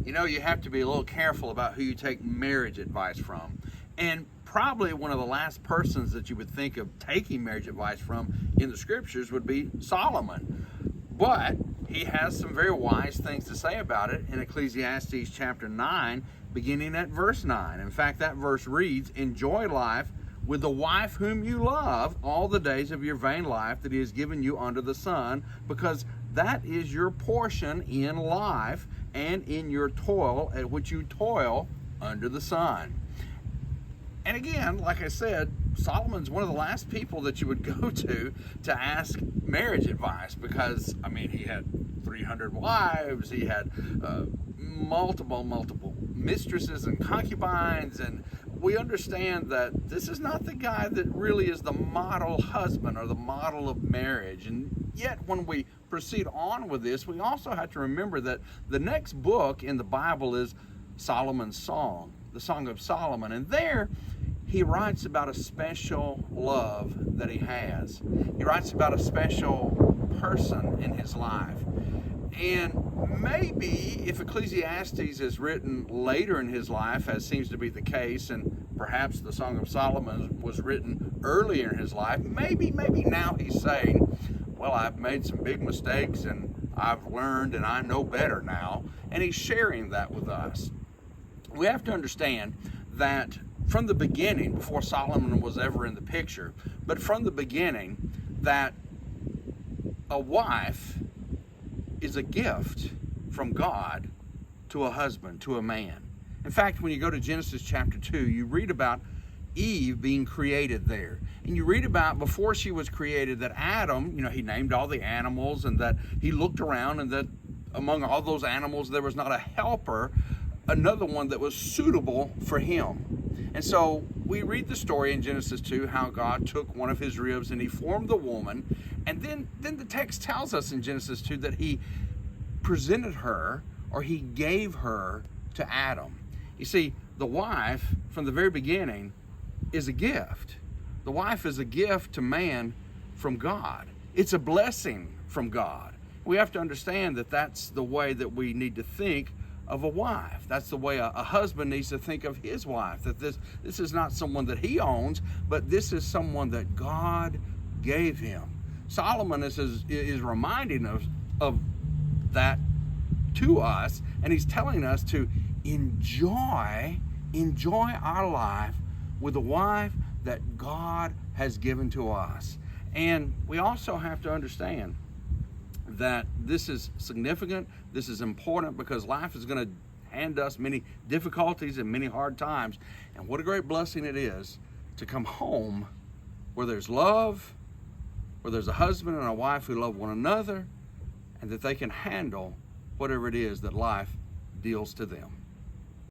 You know, you have to be a little careful about who you take marriage advice from. And probably one of the last persons that you would think of taking marriage advice from in the scriptures would be Solomon. But he has some very wise things to say about it in Ecclesiastes chapter 9, beginning at verse 9. In fact, that verse reads, "Enjoy life with the wife whom you love all the days of your vain life that he has given you under the sun, because that is your portion in life and in your toil at which you toil under the sun." And again, like I said, Solomon's one of the last people that you would go to ask marriage advice, because, I mean, he had 300 wives, he had multiple mistresses and concubines, and we understand that this is not the guy that really is the model husband or the model of marriage. And yet, when we proceed on with this, we also have to remember that the next book in the Bible is Solomon's Song, the Song of Solomon. And there, he writes about a special love that he has. He writes about a special person in his life. And maybe if Ecclesiastes is written later in his life, as seems to be the case, and perhaps the Song of Solomon was written earlier in his life, maybe now he's saying, well, I've made some big mistakes and I've learned and I know better now. And he's sharing that with us. We have to understand that from the beginning, before Solomon was ever in the picture, but from the beginning, that a wife is a gift from God to a husband, to a man. In fact, when you go to Genesis chapter 2, you read about Eve being created there. And you read about before she was created that Adam, he named all the animals, and that he looked around and that among all those animals there was not a helper, another one that was suitable for him. And so we read the story in Genesis 2 how God took one of his ribs and he formed the woman. And then the text tells us in Genesis 2 that he presented her, or he gave her to Adam. You see, the wife from the very beginning is a gift. The wife is a gift to man from God. It's a blessing from God. We have to understand that that's the way that we need to think of a wife. That's the way a husband needs to think of his wife, that this is not someone that he owns, but this is someone that God gave him. Solomon is reminding us of that to us, and he's telling us to enjoy our life with the wife that God has given to us. And we also have to understand that this is significant, this is important, because life is going to hand us many difficulties and many hard times. And what a great blessing it is to come home where there's love, where there's a husband and a wife who love one another, and that they can handle whatever it is that life deals to them.